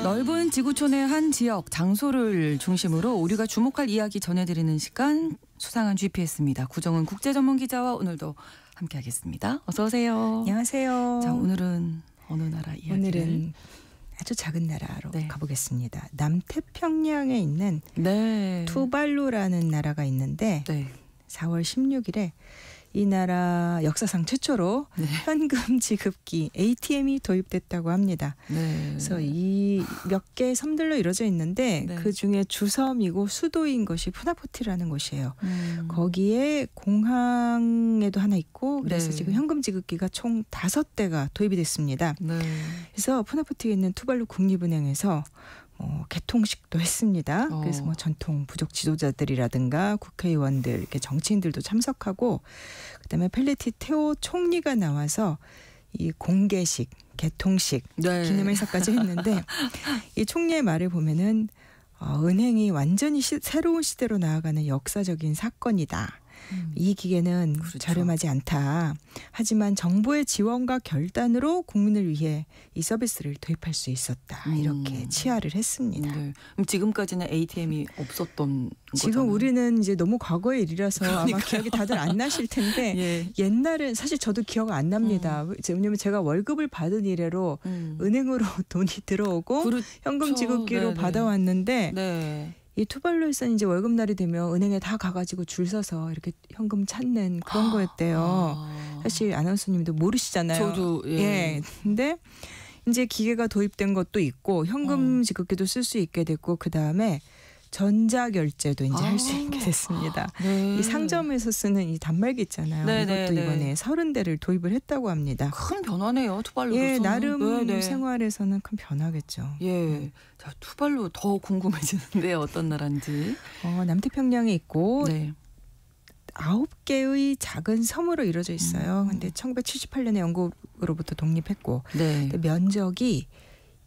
넓은 지구촌의 한 지역, 장소를 중심으로 우리가 주목할 이야기 전해드리는 시간 수상한 GPS입니다. 구정은 국제전문기자와 오늘도 함께하겠습니다. 어서 오세요. 안녕하세요. 자, 오늘은 어느 나라 이야기를? 오늘은 아주 작은 나라로 네. 가보겠습니다. 남태평양에 있는 네. 투발루라는 나라가 있는데 네. 4월 16일에 이 나라 역사상 최초로 네. 현금 지급기 ATM이 도입됐다고 합니다. 네. 그래서 이 몇 개의 섬들로 이루어져 있는데 네. 그중에 주섬이고 수도인 것이 푸나포티라는 곳이에요. 거기에 공항에도 하나 있고 그래서 네. 지금 현금 지급기가 총 5대가 도입이 됐습니다. 네. 그래서 푸나포티에 있는 투발루 국립은행에서 개통식도 했습니다. 그래서 뭐 전통 부족 지도자들이라든가 국회의원들, 이렇게 정치인들도 참석하고, 그다음에 펠레티 테오 총리가 나와서 이 공개식, 개통식, 네. 기념행사까지 했는데 이 총리의 말을 보면은 은행이 완전히 새로운 시대로 나아가는 역사적인 사건이다. 이 기계는 그렇죠. 저렴하지 않다. 하지만 정부의 지원과 결단으로 국민을 위해 이 서비스를 도입할 수 있었다. 이렇게 치하를 했습니다. 네. 그럼 지금까지는 ATM이 없었던 지금 거잖아요. 우리는 이제 너무 과거의 일이라서 아마 기억이 다들 안 나실 텐데 예. 옛날엔 사실 저도 기억 안 납니다. 왜냐면 제가 월급을 받은 이래로 은행으로 돈이 들어오고 그렇죠. 현금 지급기로 네네. 받아왔는데 네. 이 투발루에서는 이제 월급날이 되면 은행에 다 가가지고 줄 서서 이렇게 현금 찾는 그런 거였대요. 사실 아나운서님도 모르시잖아요. 저도 예. 근데 이제 기계가 도입된 것도 있고 현금 지급기도 쓸 수 있게 됐고 그 다음에 전자결제도 이제 할 수 있게 됐습니다. 네. 이 상점에서 쓰는 이 단말기 있잖아요. 네네네. 이것도 이번에 30대를 도입을 했다고 합니다. 큰 변화네요. 투발루로서는. 예, 나름 네네. 생활에서는 큰 변화겠죠. 예. 자, 투발루 더 궁금해지는데 어떤 나라인지. 남태평양에 있고 네. 9개의 작은 섬으로 이루어져 있어요. 근데 1978년에 영국으로부터 독립했고 네. 근데 면적이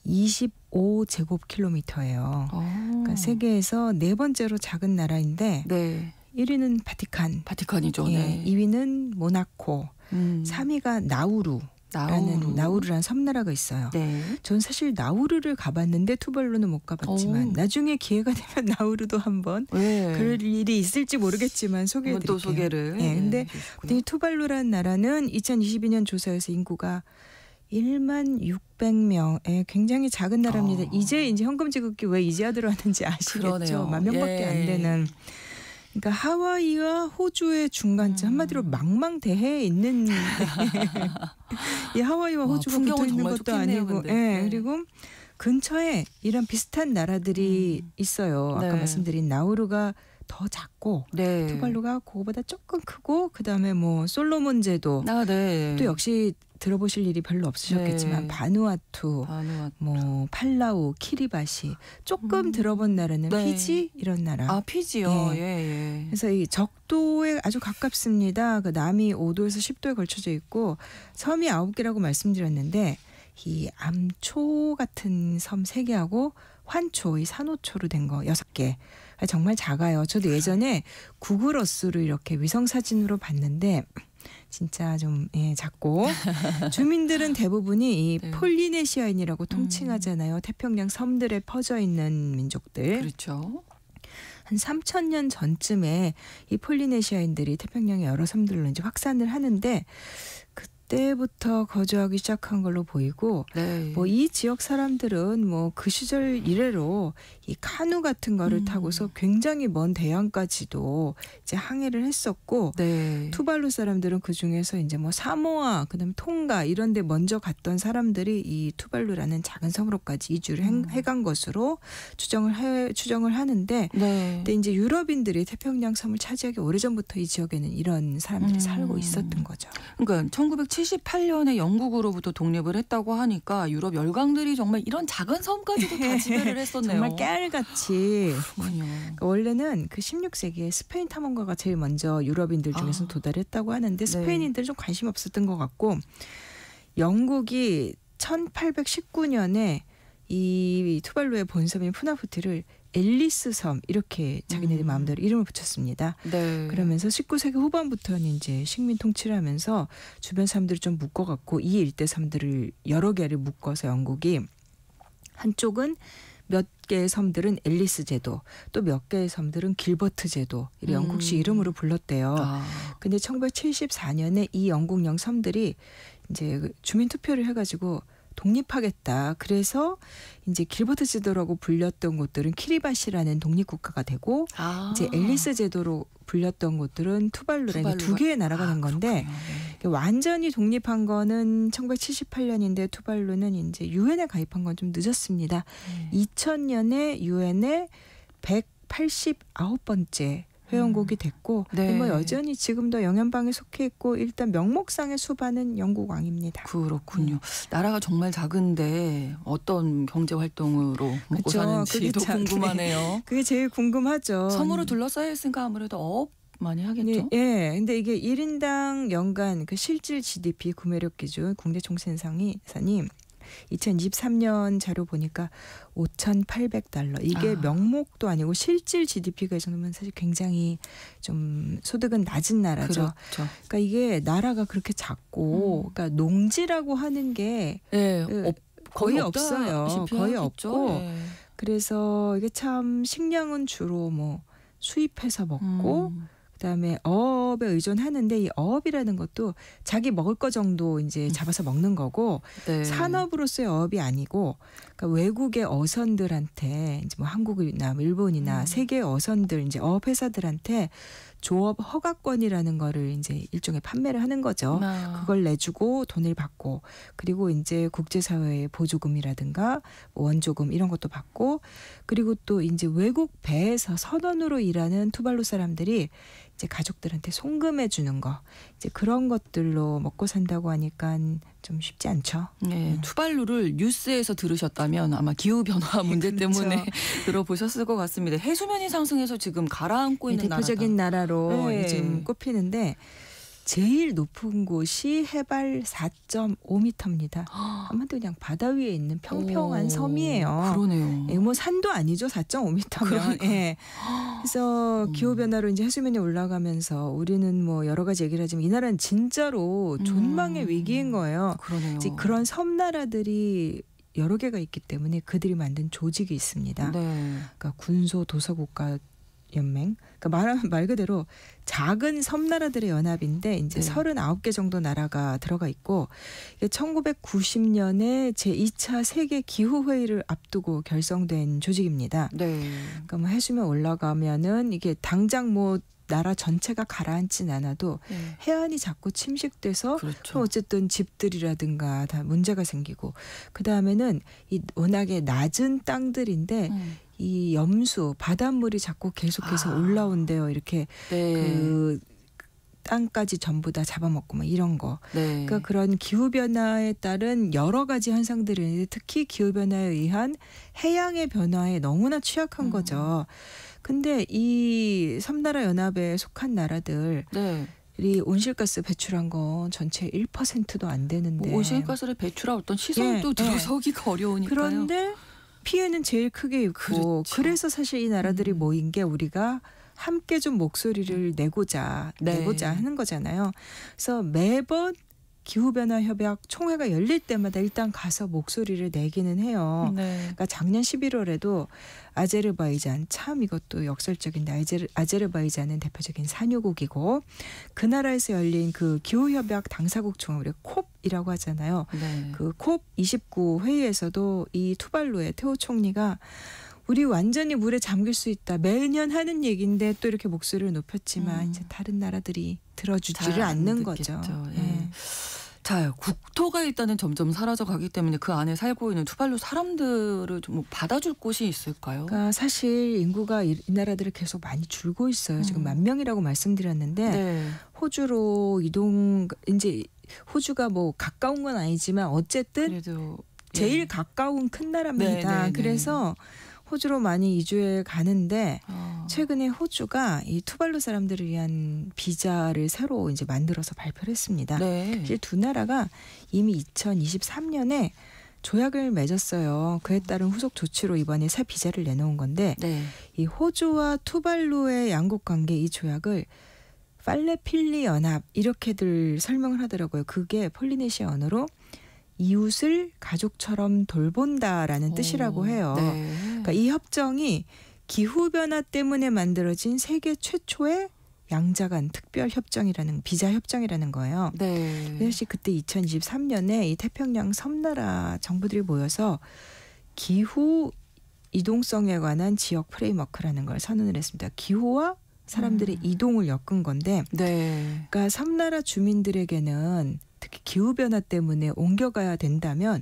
25제곱킬로미터예요. 그러니까 세계에서 네 번째로 작은 나라인데 네. 1위는 바티칸, 바티칸이죠. 예, 네. 2위는 모나코, 3위가 나우루라는 섬나라가 있어요. 네. 전 사실 나우루를 가봤는데 투발루는 못 가봤지만 나중에 기회가 되면 나우루도 한번 네. 그럴 일이 있을지 모르겠지만 소개해드릴게요. 또 소개를. 네, 근데 네. 이 투발루라는 나라는 2022년 조사에서 인구가 1만 600명의 굉장히 작은 나라입니다. 이제 현금 지급기 왜 이제 하도록 하는지 아시겠죠? 그러네요. 10,000명밖에 안 되는. 그러니까 하와이와 호주의 중간쯤 한마디로 망망대해에 있는 이 하와이와 호주가 붙어 있는 것도 좋겠네요, 아니고, 근데. 그리고 근처에 이런 비슷한 나라들이 있어요. 아까 네. 말씀드린 나우루가 더 작고 네. 투발루가 그거보다 조금 크고 그다음에 뭐 솔로몬 제도 네. 또 역시 들어보실 일이 별로 없으셨겠지만 네. 바누아투, 뭐 팔라우, 키리바시 조금 들어본 나라는 네. 피지 이런 나라. 아, 피지요. 예. 예. 그래서 이 적도에 아주 가깝습니다. 그 남이 5도에서 10도에 걸쳐져 있고 섬이 9개라고 말씀드렸는데 이 암초 같은 섬 3개하고 환초, 이 산호초로 된 거 6개. 정말 작아요. 저도 예전에 구글 어스로 이렇게 위성 사진으로 봤는데 진짜 좀 작고 주민들은 대부분이 이 폴리네시아인이라고 통칭하잖아요. 태평양 섬들에 퍼져 있는 민족들. 그렇죠. 한 3,000년 전쯤에 이 폴리네시아인들이 태평양의 여러 섬들로 이제 확산을 하는데 그때부터 거주하기 시작한 걸로 보이고 네. 뭐 이 지역 사람들은 뭐 그 시절 이래로 이 카누 같은 거를 타고서 굉장히 먼 대양까지도 이제 항해를 했었고 네. 투발루 사람들은 그 중에서 이제 뭐 사모아 그다음에 통가 이런 데 먼저 갔던 사람들이 이 투발루라는 작은 섬으로까지 이주를 해간 것으로 추정을 하는데 근데 이제 유럽인들이 태평양 섬을 차지하기 오래전부터 이 지역에는 이런 사람들이 살고 있었던 거죠. 그러니까 1978년에 영국으로부터 독립을 했다고 하니까 유럽 열강들이 정말 이런 작은 섬까지도 다 지배를 했었네요. 정말 깨알같이. 그러니까 원래는 그 16세기에 스페인 탐험가가 제일 먼저 유럽인들 중에서 도달했다고 하는데 스페인인들은 좀 관심 없었던 것 같고 영국이 1819년에 이 투발루의 본섬인 푸나푸티를 앨리스 섬 이렇게 자기네들 마음대로 이름을 붙였습니다. 네. 그러면서 19세기 후반부터는 이제 식민 통치를 하면서 주변 사람들을 좀 묶어갖고 이 일대 섬들을 여러 개를 묶어서 영국이 한쪽은 몇 개의 섬들은 앨리스 제도, 또 몇 개의 섬들은 길버트 제도, 이런 영국식 이름으로 불렀대요. 근데 1974년에 이 영국령 섬들이 이제 주민 투표를 해가지고 독립하겠다. 그래서 이제 길버트 제도라고 불렸던 곳들은 키리바시라는 독립국가가 되고 이제 앨리스 제도로 불렸던 곳들은 투발루라는 두 개의 나라가 된 건데 완전히 독립한 거는 1978년인데 투발루는 이제 유엔에 가입한 건 좀 늦었습니다. 2000년에 유엔에 189번째 회원국이 됐고 뭐 여전히 지금도 영연방에 속해 있고 일단 명목상의 수반은 영국 왕입니다. 그렇군요. 나라가 정말 작은데 어떤 경제 활동으로 먹고 사는지도 궁금하네요. 그게 제일 궁금하죠. 섬으로 둘러싸여 있으니까 아무래도 어업 많이 하겠죠. 예. 근데 이게 1인당 연간 그 실질 GDP 구매력 기준 국내 총생산이 2023년 자료 보니까 $5,800. 이게 명목도 아니고 실질 GDP가 이 정도면 사실 굉장히 좀 소득은 낮은 나라죠. 그렇죠. 그러니까 이게 나라가 그렇게 작고 그러니까 농지라고 하는 게 거의 없어요. 거의 없고 그래서 이게 참 식량은 주로 뭐 수입해서 먹고 그다음에 어업에 의존하는데 이 어업이라는 것도 자기 먹을 거 정도 이제 잡아서 먹는 거고 산업으로서의 어업이 아니고 그러니까 외국의 어선들한테 이제 뭐 한국이나 일본이나 세계 어선들 이제 어업 회사들한테 조업 허가권이라는 거를 이제 일종의 판매를 하는 거죠. 그걸 내주고 돈을 받고 그리고 이제 국제사회의 보조금이라든가 원조금 이런 것도 받고 그리고 또 이제 외국 배에서 선원으로 일하는 투발루 사람들이 이제 가족들한테 송금해 주는 거 이제 그런 것들로 먹고 산다고 하니까 좀 쉽지 않죠. 네, 투발루를 뉴스에서 들으셨다면 아마 기후 변화 문제 때문에 들어보셨을 것 같습니다. 해수면이 상승해서 지금 가라앉고 있는 대표적인 나라로 지금 꼽히는데 제일 높은 곳이 해발 4.5m입니다. 한마디로 그냥 바다 위에 있는 평평한 섬이에요. 그러네요. 뭐 산도 아니죠. 4.5m면. 그래서 기후변화로 이제 해수면이 올라가면서 우리는 뭐 여러 가지 얘기를 하지만 이 나라는 진짜로 존망의 위기인 거예요. 그러네요. 이제 그런 섬나라들이 여러 개가 있기 때문에 그들이 만든 조직이 있습니다. 그러니까 군소 도서국가 연맹. 그러니까 말 그대로 작은 섬나라들의 연합인데 이제 39개 정도 나라가 들어가 있고 이게 1990년에 제2차 세계 기후 회의를 앞두고 결성된 조직입니다. 그러니까 뭐 해수면 올라가면은 이게 당장 뭐 나라 전체가 가라앉진 않아도 해안이 자꾸 침식돼서 어쨌든 집들이라든가 다 문제가 생기고 그다음에는 이 워낙에 낮은 땅들인데 이 염수 바닷물이 자꾸 계속해서 올라온대요. 이렇게 그 땅까지 전부 다 잡아먹고 막 이런 거. 그러니까 그런 기후변화에 따른 여러 가지 현상들이 있는데 특히 기후변화에 의한 해양의 변화에 너무나 취약한 거죠. 근데 이 섬나라 연합에 속한 나라들 이 온실가스 배출한 건 전체 1%도 안 되는데 온실가스를 배출할 어떤 시설도 들어서기가 어려우니까요. 그런데 피해는 제일 크게 있고 그래서 사실 이 나라들이 모인 게 우리가 함께 좀 목소리를 내고자 하는 거잖아요. 그래서 매번 기후변화 협약 총회가 열릴 때마다 일단 가서 목소리를 내기는 해요. 그러니까 작년 11월에도 아제르바이잔 참 이것도 역설적인데 아제르바이잔은 대표적인 산유국이고 그 나라에서 열린 그 기후협약 당사국 중에 우리가 콥이라고 하잖아요. 그 콥 29 회의에서도 이 투발루의 테오 총리가 우리 완전히 물에 잠길 수 있다. 매년 하는 얘기인데 또 이렇게 목소리를 높였지만 이제 다른 나라들이 들어주지를 않는 거죠. 자, 국토가 일단은 점점 사라져 가기 때문에 그 안에 살고 있는 투발루 사람들을 좀 받아줄 곳이 있을까요? 그러니까 사실 인구가 이 나라들이 계속 많이 줄고 있어요. 지금 10,000명이라고 말씀드렸는데 호주로 이동 이제 호주가 뭐 가까운 건 아니지만 어쨌든 제일 가까운 큰 나라입니다. 그래서 호주로 많이 이주해 가는데 최근에 호주가 이 투발루 사람들을 위한 비자를 새로 이제 만들어서 발표를 했습니다. 이제 두 나라가 이미 2023년에 조약을 맺었어요. 그에 따른 후속 조치로 이번에 새 비자를 내놓은 건데 이 호주와 투발루의 양국 관계 이 조약을 팔레필리 연합 이렇게들 설명을 하더라고요. 그게 폴리네시아 언어로 이웃을 가족처럼 돌본다라는 뜻이라고 해요. 네. 그러니까 이 협정이 기후변화 때문에 만들어진 세계 최초의 양자간 특별협정이라는 비자협정이라는 거예요. 네. 사실 그때 2023년에 이 태평양 섬나라 정부들이 모여서 기후 이동성에 관한 지역 프레임워크라는 걸 선언을 했습니다. 기후와 사람들의 이동을 엮은 건데 네. 그러니까 섬나라 주민들에게는 특히 기후변화 때문에 옮겨가야 된다면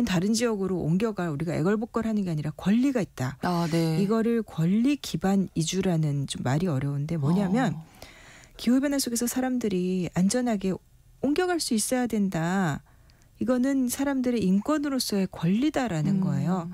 다른 지역으로 옮겨갈 우리가 애걸복걸하는 게 아니라 권리가 있다. 아, 네. 이거를 권리 기반 이주라는 좀 말이 어려운데 뭐냐면 기후변화 속에서 사람들이 안전하게 옮겨갈 수 있어야 된다. 이거는 사람들의 인권으로서의 권리다라는 거예요.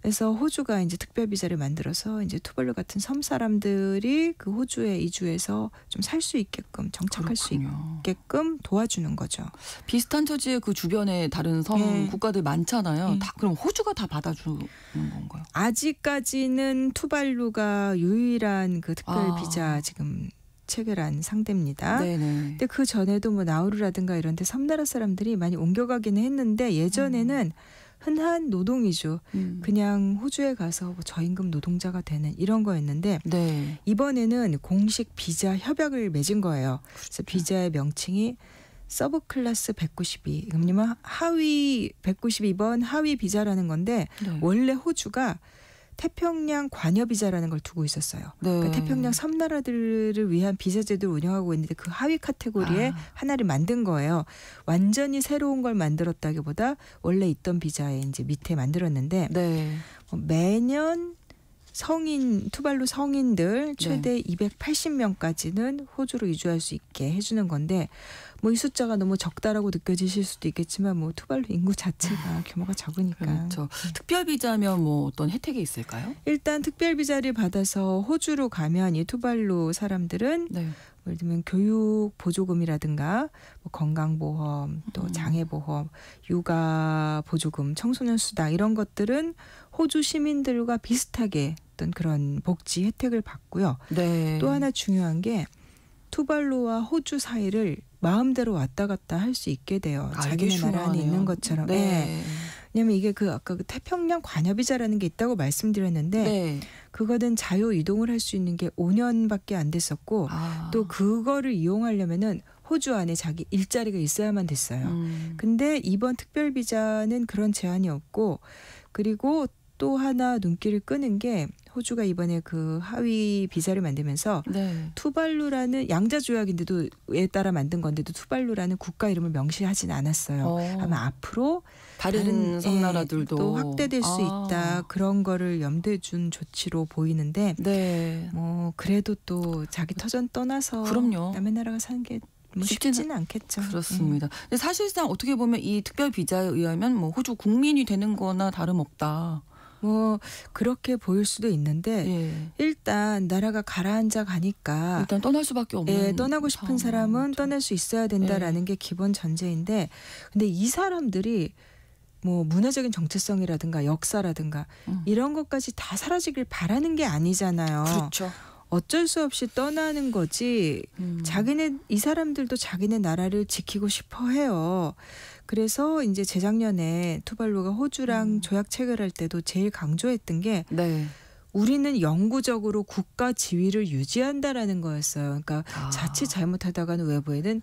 그래서 호주가 이제 특별 비자를 만들어서 이제 투발루 같은 섬 사람들이 그 호주에 이주해서 좀 살 수 있게끔 정착할 수 그렇군요. 있게끔 도와주는 거죠. 비슷한 처지의 그 주변에 다른 섬 네. 국가들 많잖아요. 네. 다 그럼 호주가 다 받아주는 건가요? 아직까지는 투발루가 유일한 그 특별 아. 비자 지금 체결한 상대입니다. 네네. 근데 그 전에도 뭐 나우루라든가 이런 데 섬나라 사람들이 많이 옮겨가기는 했는데 예전에는 흔한 노동이주 그냥 호주에 가서 뭐 저임금 노동자가 되는 이런 거였는데 네. 이번에는 공식 비자 협약을 맺은 거예요. 그래서 비자의 명칭이 서브 클래스 192. 그러면 하위 192번 하위 비자라는 건데 네. 원래 호주가 태평양 관여 비자라는 걸 두고 있었어요. 네. 그러니까 태평양 섬나라들을 위한 비자 제도를 운영하고 있는데 그 하위 카테고리에 하나를 만든 거예요. 완전히 새로운 걸 만들었다기보다 원래 있던 비자에 이제 밑에 만들었는데 네. 매년 성인 투발루 성인들 최대 280명까지는 호주로 이주할 수 있게 해주는 건데 뭐 이 숫자가 너무 적다라고 느껴지실 수도 있겠지만 뭐 투발루 인구 자체가 규모가 적으니까. 그렇죠. 특별 비자면 뭐 어떤 혜택이 있을까요? 일단 특별 비자를 받아서 호주로 가면 이 투발루 사람들은 네. 예를 들면 교육 보조금이라든가 뭐 건강보험 또 장애보험 육아 보조금 청소년 수당 이런 것들은 호주 시민들과 비슷하게 어떤 그런 복지 혜택을 받고요. 네. 또 하나 중요한 게 투발루와 호주 사이를 마음대로 왔다 갔다 할 수 있게 돼요. 자기네 나라 안에 있는 것처럼. 네. 네. 왜냐하면 이게 그 아까 그 태평양 관여 비자라는 게 있다고 말씀드렸는데 네. 그거는 자유 이동을 할 수 있는 게 5년밖에 안 됐었고 또 그거를 이용하려면은 호주 안에 자기 일자리가 있어야만 됐어요. 근데 이번 특별 비자는 그런 제한이 없고 그리고 또 하나 눈길을 끄는 게 호주가 이번에 그 하위 비자를 만들면서 네. 투발루라는 양자 조약인데도 에 따라 만든 건데도 투발루라는 국가 이름을 명시하진 않았어요. 아마 앞으로 다른 섬나라들도 또 확대될 수 있다 그런 거를 염두에 준 조치로 보이는데 네. 뭐 그래도 또 자기 터전 떠나서 그럼요. 남의 나라가 사는 게 뭐 쉽지는 않겠죠. 그렇습니다. 근데 사실상 어떻게 보면 이 특별 비자에 의하면 뭐 호주 국민이 되는 거나 다름없다. 뭐 그렇게 보일 수도 있는데 예. 일단 나라가 가라앉아 가니까 일단 떠날 수밖에 없는. 떠나고 싶은 사람은 떠날 수 있어야 된다라는 게 기본 전제인데 근데 이 사람들이 뭐 문화적인 정체성이라든가 역사라든가 이런 것까지 다 사라지길 바라는 게 아니잖아요. 그렇죠. 어쩔 수 없이 떠나는 거지. 자기네 이 사람들도 자기네 나라를 지키고 싶어 해요. 그래서 이제 재작년에 투발루가 호주랑 조약 체결할 때도 제일 강조했던 게 네. 우리는 영구적으로 국가 지위를 유지한다라는 거였어요. 그러니까 자칫 잘못하다가는 외부에는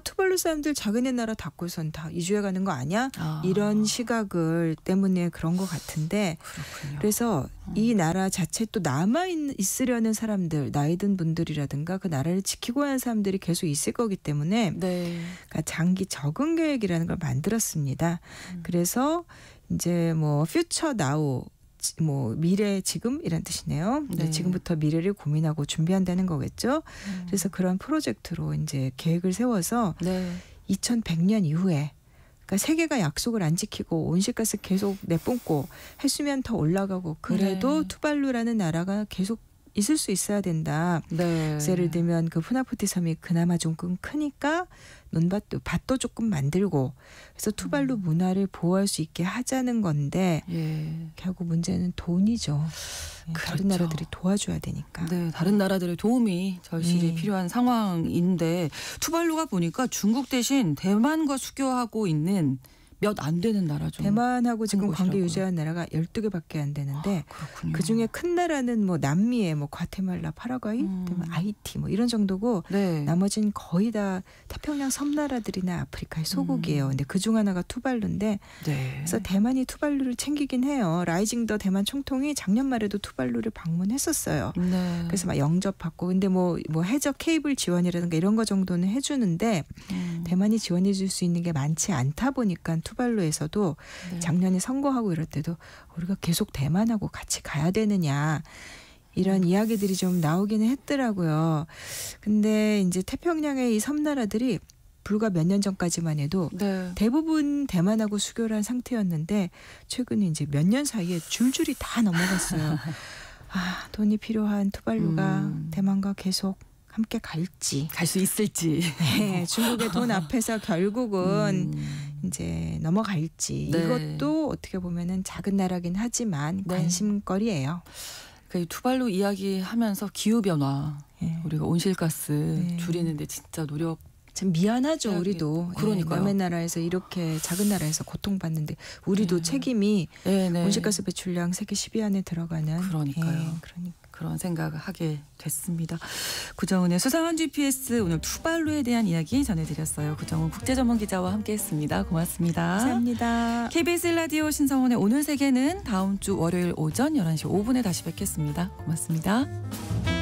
투발루 사람들 자기네 나라 닫고선 다 이주해 가는 거 아니야? 이런 시각을 때문에 그런 것 같은데 그렇군요. 그래서 이 나라 자체 또 남아 있으려는 사람들 나이 든 분들이라든가 그 나라를 지키고 하는 사람들이 계속 있을 거기 때문에 네. 그러니까 장기 적응 계획이라는 걸 만들었습니다. 그래서 이제 뭐 퓨처 나우 뭐 미래 지금 이란 뜻이네요. 네. 지금부터 미래를 고민하고 준비한다는 거겠죠. 그래서 그런 프로젝트로 이제 계획을 세워서 네. 2100년 이후에 그러니까 세계가 약속을 안 지키고 온실가스 계속 내뿜고 했으면 더 올라가고 그래도 네. 투발루라는 나라가 계속 있을 수 있어야 된다. 네. 예를 들면 그 푸나푸티 섬이 그나마 조금 크니까 밭도 조금 만들고 그래서 투발루 문화를 보호할 수 있게 하자는 건데 예. 결국 문제는 돈이죠. 다른 그렇죠. 나라들이 도와줘야 되니까. 네, 다른 나라들의 도움이 절실히 필요한 상황인데 투발루가 보니까 중국 대신 대만과 수교하고 있는 몇 안 되는 나라죠. 대만하고 지금 관계 곳이라고요. 유지한 나라가 12개밖에 안 되는데 그렇군요. 그중에 큰 나라는 뭐 남미의 뭐 과테말라, 파라과이, 그다음에 아이티 뭐 이런 정도고 네. 나머지는 거의 다 태평양 섬나라들이나 아프리카의 소국이에요. 근데 그중 하나가 투발루인데 네. 그래서 대만이 투발루를 챙기긴 해요. 라이징 더 대만 총통이 작년 말에도 투발루를 방문했었어요. 네. 그래서 막 영접받고 근데 뭐 해적 케이블 지원이라든가 이런 거 정도는 해주는데 대만이 지원해 줄 수 있는 게 많지 않다 보니까 투발루에서도 네. 작년에 선거하고 이럴 때도 우리가 계속 대만하고 같이 가야 되느냐 이런 이야기들이 좀 나오기는 했더라고요. 근데 이제 태평양의 이 섬나라들이 불과 몇 년 전까지만 해도 네. 대부분 대만하고 수교를 한 상태였는데 최근에 이제 몇 년 사이에 줄줄이 다 넘어갔어요. 아, 돈이 필요한 투발루가 대만과 계속 함께 갈지. 갈 수 있을지. 네, 중국의 돈 앞에서 결국은 이제 넘어갈지. 네. 이것도 어떻게 보면은 작은 나라긴 하지만 네. 관심거리예요. 그 투발루 이야기하면서 기후 변화, 예. 우리가 온실가스 네. 줄이는데 진짜 노력. 참 미안하죠, 해야겠- 우리도. 그러니까요. 남의 나라에서 이렇게 작은 나라에서 고통받는데 우리도 네. 책임이 네네. 온실가스 배출량 세계 10위 안에 들어가는. 그러니까요. 그러니까. 그런 생각을 하게 됐습니다. 구정은의 수상한 GPS 오늘 투발루에 대한 이야기 전해드렸어요. 구정은 국제전문기자와 함께했습니다. 고맙습니다. 감사합니다. KBS 라디오 신성원의 오늘 세계는 다음 주 월요일 오전 11시 5분에 다시 뵙겠습니다. 고맙습니다.